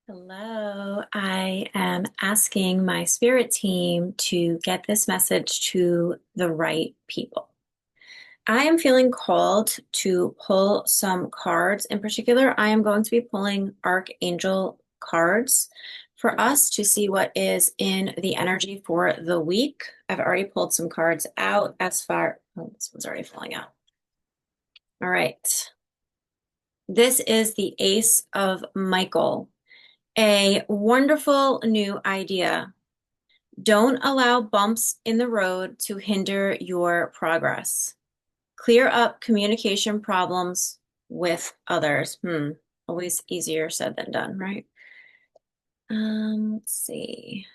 Hello, I am asking my spirit team to get this message to the right people. I am feeling called to pull some cards. In particular, I am going to be pulling Archangel cards for us to see what is in the energy for the week. I've already pulled some cards out oh, this one's already falling out. All right. This is the Ace of Michael. A wonderful new idea. Don't allow bumps in the road to hinder your progress. Clear up communication problems with others. Always easier said than done, right? Let's see.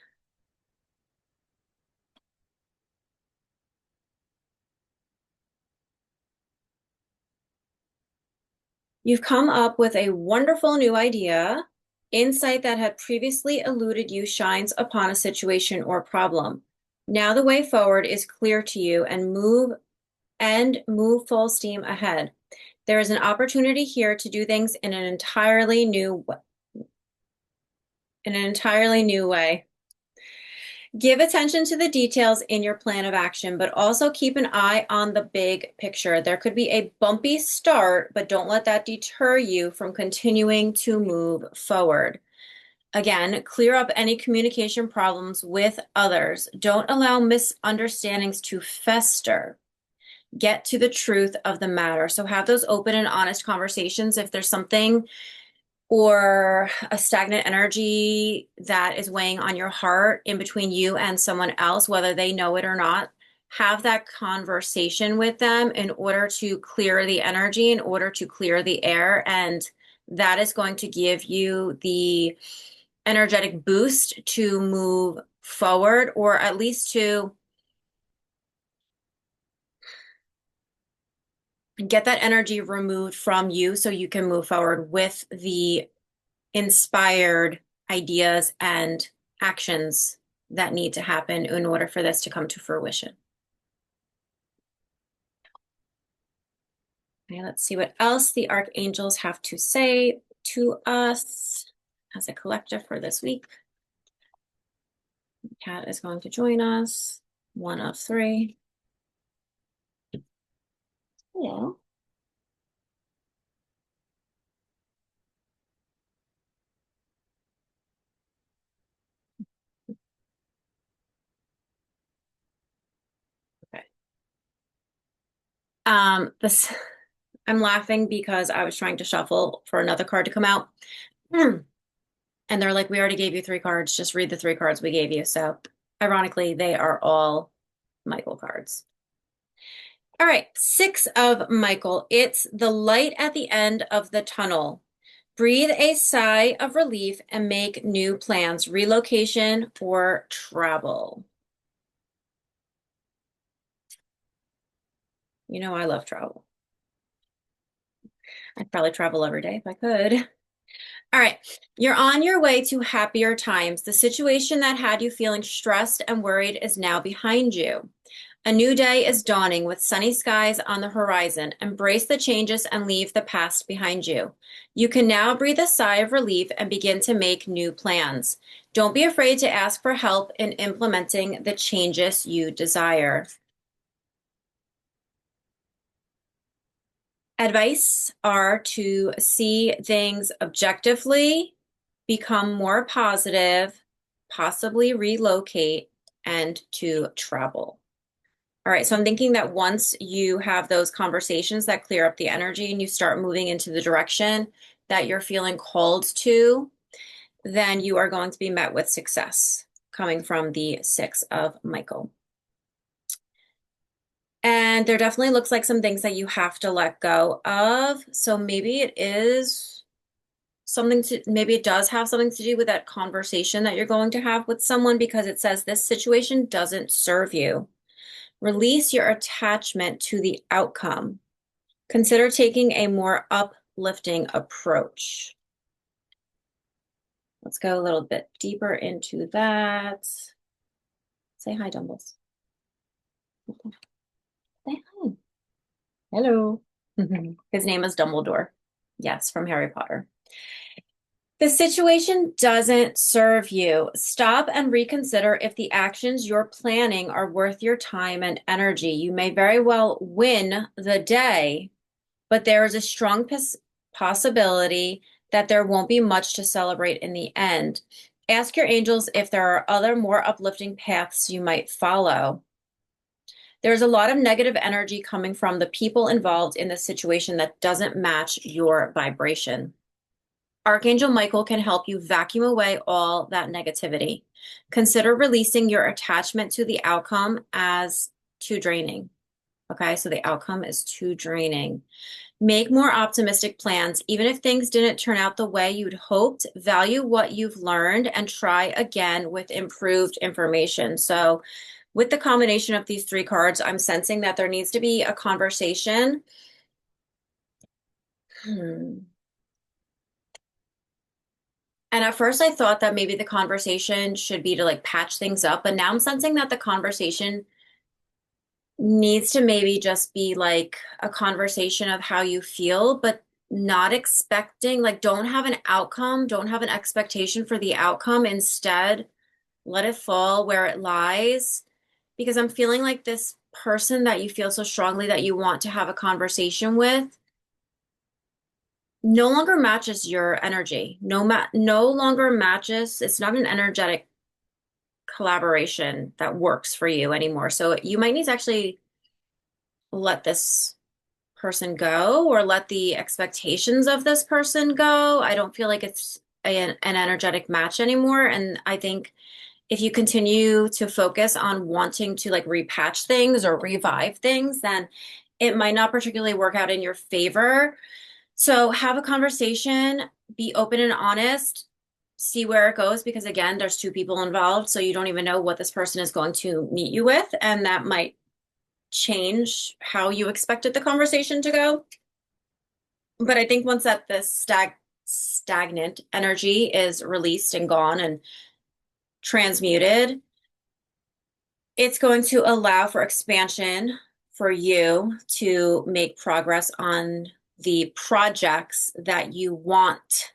You've come up with a wonderful new idea. Insight that had previously eluded you shines upon a situation or problem. Now the way forward is clear to you and move full steam ahead. There is an opportunity here to do things in an entirely new way. Give attention to the details in your plan of action, but also keep an eye on the big picture. There could be a bumpy start, but don't let that deter you from continuing to move forward. Again, clear up any communication problems with others. Don't allow misunderstandings to fester. Get to the truth of the matter. So have those open and honest conversations. If there's something or a stagnant energy that is weighing on your heart in between you and someone else, whether they know it or not, have that conversation with them in order to clear the energy, in order to clear the air. And that is going to give you the energetic boost to move forward, or at least to get that energy removed from you so you can move forward with the inspired ideas and actions that need to happen in order for this to come to fruition. Okay, let's see what else the archangels have to say to us as a collective for this week. Kat is going to join us. One of three. Hello. Okay. This I'm laughing because I was trying to shuffle for another card to come out. And they're like, we already gave you three cards. Just read the three cards we gave you. So ironically, they are all Michael cards. All right, Six of Michael. It's the light at the end of the tunnel. Breathe a sigh of relief and make new plans, relocation or travel. You know, I love travel. I'd probably travel every day if I could. All right, you're on your way to happier times. The situation that had you feeling stressed and worried is now behind you. A new day is dawning with sunny skies on the horizon. Embrace the changes and leave the past behind you. You can now breathe a sigh of relief and begin to make new plans. Don't be afraid to ask for help in implementing the changes you desire. Advice are to see things objectively, become more positive, possibly relocate, and to travel. All right, so I'm thinking that once you have those conversations that clear up the energy and you start moving into the direction that you're feeling called to, then you are going to be met with success coming from the Six of Michael. And there definitely looks like some things that you have to let go of. So maybe it is maybe it does have something to do with that conversation that you're going to have with someone, because it says this situation doesn't serve you. Release your attachment to the outcome. Consider taking a more uplifting approach. Let's go a little bit deeper into that. Say hi, Dumbles. Say hi. Hello. His name is Dumbledore. Yes, from Harry Potter. The situation doesn't serve you. Stop and reconsider if the actions you're planning are worth your time and energy. You may very well win the day, but there is a strong possibility that there won't be much to celebrate in the end. Ask your angels if there are other more uplifting paths you might follow. There's a lot of negative energy coming from the people involved in the situation that doesn't match your vibration. Archangel Michael can help you vacuum away all that negativity. Consider releasing your attachment to the outcome as too draining. Okay, so the outcome is too draining. Make more optimistic plans. Even if things didn't turn out the way you'd hoped, value what you've learned and try again with improved information. So, with the combination of these three cards, I'm sensing that there needs to be a conversation. And at first, I thought that maybe the conversation should be to like patch things up, but now I'm sensing that the conversation needs to maybe just be like a conversation of how you feel, but not expecting, like, don't have an outcome, don't have an expectation for the outcome. Instead, let it fall where it lies. Because I'm feeling like this person that you feel so strongly that you want to have a conversation with no longer matches your energy. No longer matches. It's not an energetic collaboration that works for you anymore. So you might need to actually let this person go or let the expectations of this person go. I don't feel like it's an energetic match anymore. And I think if you continue to focus on wanting to like repatch things or revive things, then it might not particularly work out in your favor. So have a conversation, be open and honest, see where it goes, because again, there's two people involved, so you don't even know what this person is going to meet you with, and that might change how you expected the conversation to go. But I think once that this stagnant energy is released and gone and transmuted, it's going to allow for expansion for you to make progress on the projects that you want.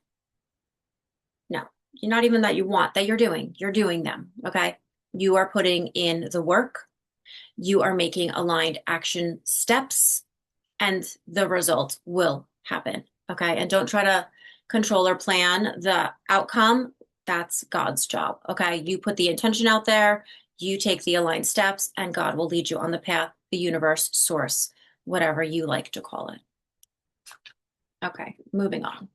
No, you're not even that you want, that you're doing. You're doing them, okay? You are putting in the work. You are making aligned action steps, and the result will happen, okay? And don't try to control or plan the outcome. That's God's job, okay? You put the intention out there, you take the aligned steps, and God will lead you on the path, the universe, source, whatever you like to call it. Okay, moving on.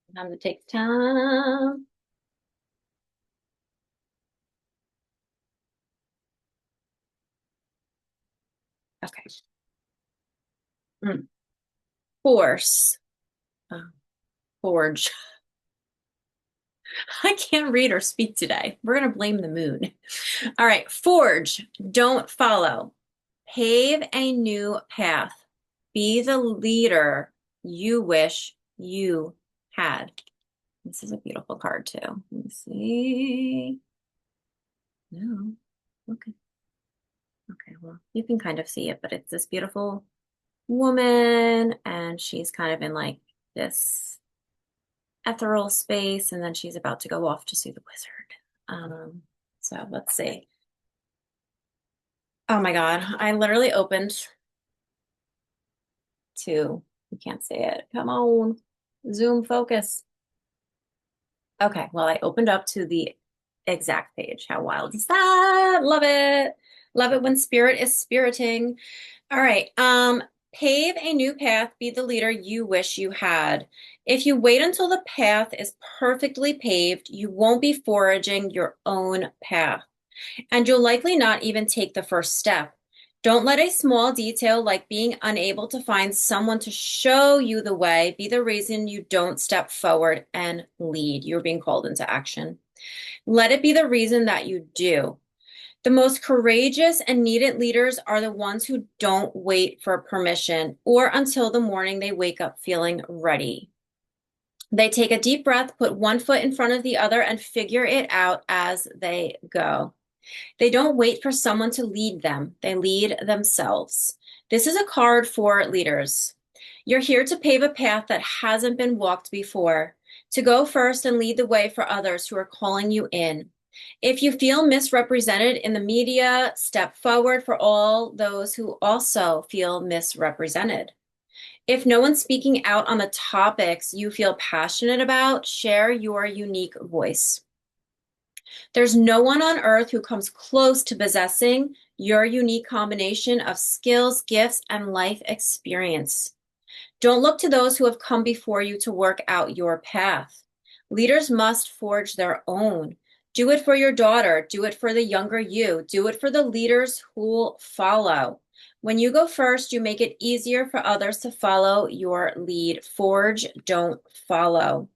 Sometimes it takes time. Okay. Force. Forge. I can't read or speak today. We're going to blame the moon. All right. Forge. Don't follow. Pave a new path. Be the leader you wish you had. This is a beautiful card too. Let me see. No. Okay. Okay, well, you can kind of see it, but it's this beautiful woman, and she's kind of in like this ethereal space, and then she's about to go off to see the wizard. So let's see. Oh my God, I literally opened to, you can't see it. Come on, zoom focus. Okay, well, I opened up to the exact page. How wild is that? Love it. Love it when spirit is spiriting. All right. Pave a new path, be the leader you wish you had. If you wait until the path is perfectly paved, you won't be foraging your own path, and you'll likely not even take the first step. Don't let a small detail like being unable to find someone to show you the way be the reason you don't step forward and lead. You're being called into action. Let it be the reason that you do. The most courageous and needed leaders are the ones who don't wait for permission or until the morning they wake up feeling ready. They take a deep breath, put one foot in front of the other, and figure it out as they go. They don't wait for someone to lead them, they lead themselves. This is a card for leaders. You're here to pave a path that hasn't been walked before, to go first and lead the way for others who are calling you in. If you feel misrepresented in the media, step forward for all those who also feel misrepresented. If no one's speaking out on the topics you feel passionate about, share your unique voice. There's no one on earth who comes close to possessing your unique combination of skills, gifts, and life experience. Don't look to those who have come before you to work out your path. Leaders must forge their own. Do it for your daughter. Do it for the younger you. Do it for the leaders who'll follow. When you go first, you make it easier for others to follow your lead. Forge, don't follow.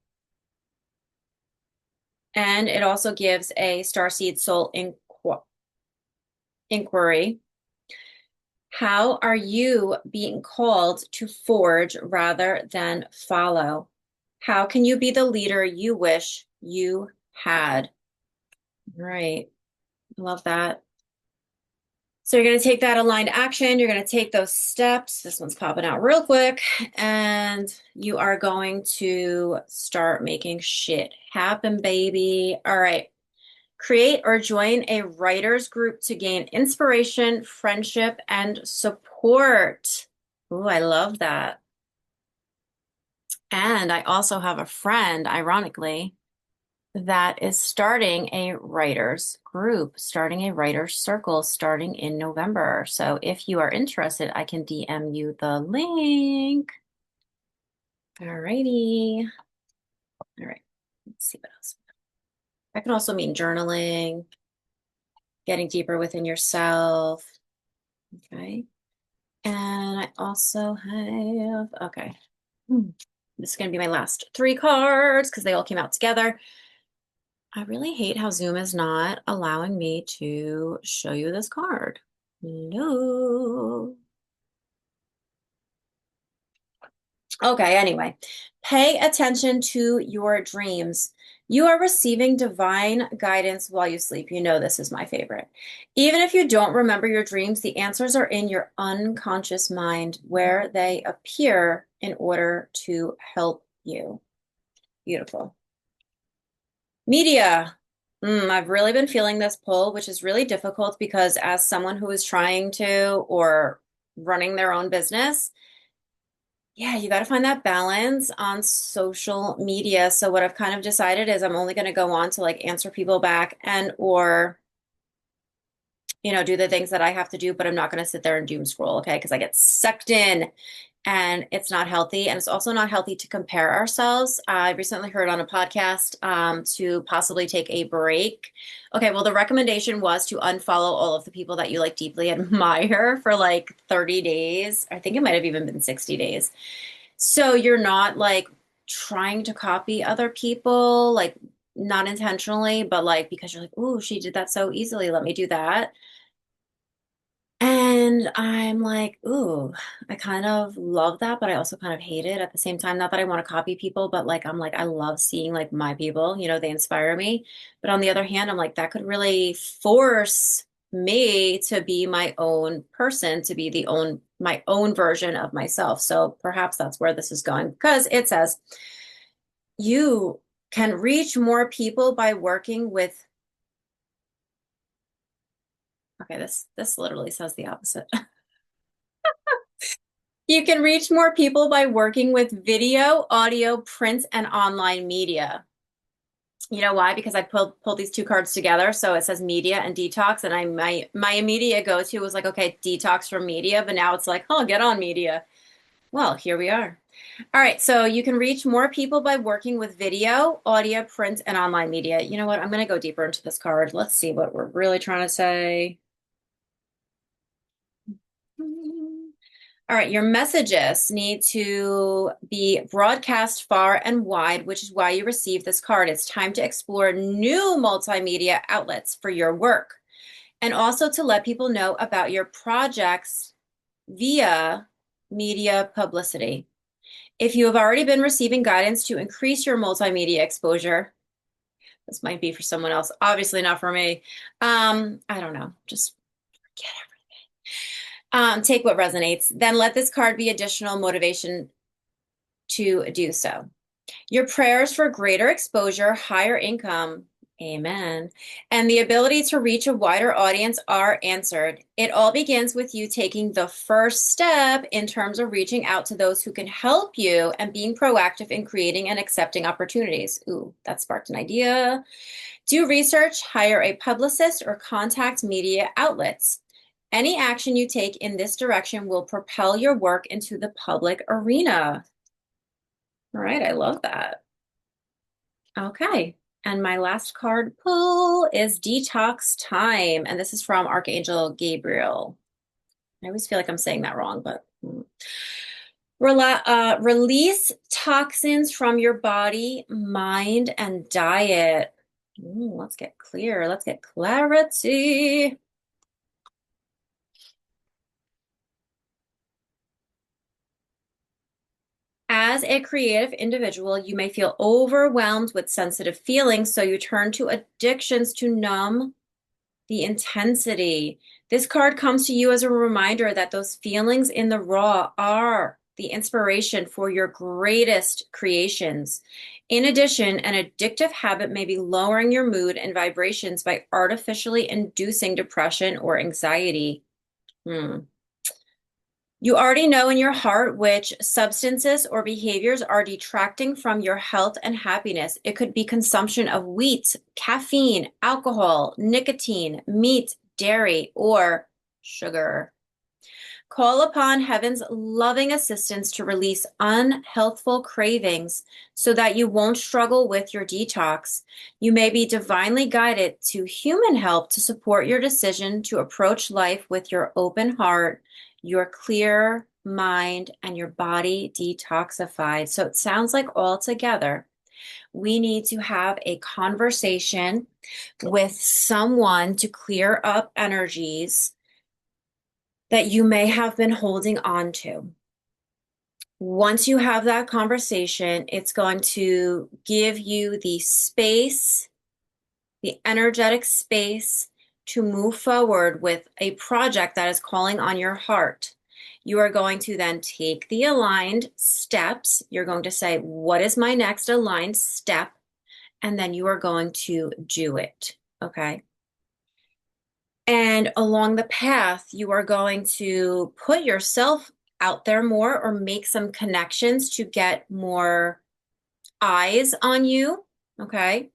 And it also gives a Starseed Soul inquiry. How are you being called to forge rather than follow? How can you be the leader you wish you had? Right. Love that. So you're going to take that aligned action. You're going to take those steps. This one's popping out real quick. And you are going to start making shit happen, baby. All right. Create or join a writers group to gain inspiration, friendship, and support. Ooh, I love that. And I also have a friend, ironically, that is starting a writers group, starting a writers circle starting in November. So if you are interested, I can DM you the link. All righty. All right. Let's see what else. That can also mean journaling, getting deeper within yourself. Okay. And I also have, okay. This is going to be my last three cards because they all came out together. I really hate how Zoom is not allowing me to show you this card. No. Okay, anyway, pay attention to your dreams. You are receiving divine guidance while you sleep. You know, this is my favorite. Even if you don't remember your dreams, the answers are in your unconscious mind where they appear in order to help you. Beautiful. Media. I've really been feeling this pull, which is really difficult because as someone who is trying to or running their own business, yeah, you got to find that balance on social media. So what I've kind of decided is I'm only going to go on to like answer people back and or do the things that I have to do, but I'm not going to sit there and doom scroll, okay? Because I get sucked in and it's not healthy. And it's also not healthy to compare ourselves. I recently heard on a podcast to possibly take a break. Okay, well, the recommendation was to unfollow all of the people that you like deeply admire for like 30 days. I think it might have even been 60 days. So you're not like trying to copy other people, like not intentionally, but like because you're like, oh, she did that so easily. Let me do that. And I'm like, ooh, I kind of love that, but I also kind of hate it at the same time. Not that I want to copy people, but like, I'm like, I love seeing like my people, they inspire me. But on the other hand, I'm like, that could really force me to be my own person, to be my own version of myself. So perhaps that's where this is going because it says you can reach more people by working with. Okay, this literally says the opposite. You can reach more people by working with video, audio, print, and online media. You know why? Because I pulled these two cards together. So it says media and detox. And my immediate go-to was like, okay, detox from media, but now it's like, oh, get on media. Well, here we are. All right, so you can reach more people by working with video, audio, print, and online media. You know what? I'm going to go deeper into this card. Let's see what we're really trying to say. All right, your messages need to be broadcast far and wide, which is why you received this card. It's time to explore new multimedia outlets for your work and also to let people know about your projects via media publicity. If you have already been receiving guidance to increase your multimedia exposure, this might be for someone else, obviously not for me. I don't know, just forget it. Take what resonates. Then let this card be additional motivation to do so. Your prayers for greater exposure, higher income, amen, and the ability to reach a wider audience are answered. It all begins with you taking the first step in terms of reaching out to those who can help you and being proactive in creating and accepting opportunities. Ooh, that sparked an idea. Do research, hire a publicist, or contact media outlets. Any action you take in this direction will propel your work into the public arena. All right, I love that. Okay, and my last card pull is Detox Time, and this is from Archangel Gabriel. I always feel like I'm saying that wrong, but release toxins from your body, mind, and diet. Let's get clear. Let's get clarity. As a creative individual, you may feel overwhelmed with sensitive feelings, so you turn to addictions to numb the intensity. This card comes to you as a reminder that those feelings in the raw are the inspiration for your greatest creations. In addition, an addictive habit may be lowering your mood and vibrations by artificially inducing depression or anxiety. You already know in your heart which substances or behaviors are detracting from your health and happiness. It could be consumption of wheat, caffeine, alcohol, nicotine, meat, dairy, or sugar. Call upon heaven's loving assistance to release unhealthful cravings so that you won't struggle with your detox. You may be divinely guided to human help to support your decision to approach life with your open heart, your clear mind, and your body detoxified. So it sounds like all together, we need to have a conversation with someone to clear up energies that you may have been holding on to. Once you have that conversation, it's going to give you the space, the energetic space to move forward with a project that is calling on your heart. You are going to then take the aligned steps. You're going to say, what is my next aligned step? And then you are going to do it. Okay. And along the path, you are going to put yourself out there more or make some connections to get more eyes on you. Okay.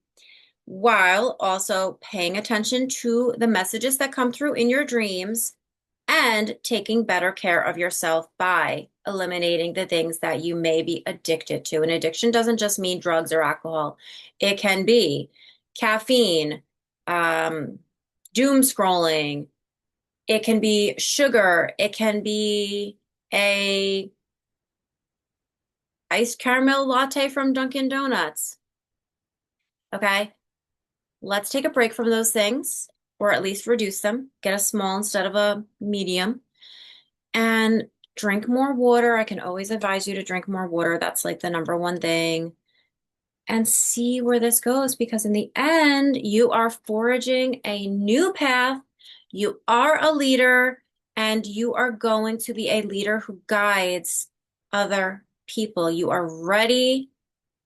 While also paying attention to the messages that come through in your dreams and taking better care of yourself by eliminating the things that you may be addicted to. And addiction doesn't just mean drugs or alcohol. It can be caffeine, doom scrolling. It can be sugar. It can be a iced caramel latte from Dunkin' Donuts. Okay? Let's take a break from those things, or at least reduce them. Get a small instead of a medium. And drink more water. I can always advise you to drink more water. That's like the number one thing. And see where this goes, because in the end, you are foraging a new path. You are a leader, and you are going to be a leader who guides other people. You are ready.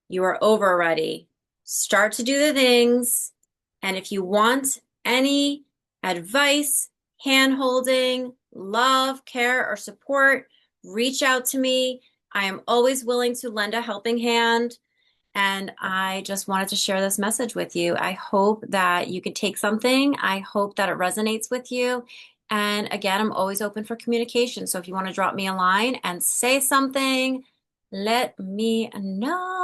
You are over ready. Start to do the things. And if you want any advice, hand-holding, love, care, or support, reach out to me. I am always willing to lend a helping hand. And I just wanted to share this message with you. I hope that you could take something. I hope that it resonates with you. And again, I'm always open for communication. So if you want to drop me a line and say something, let me know.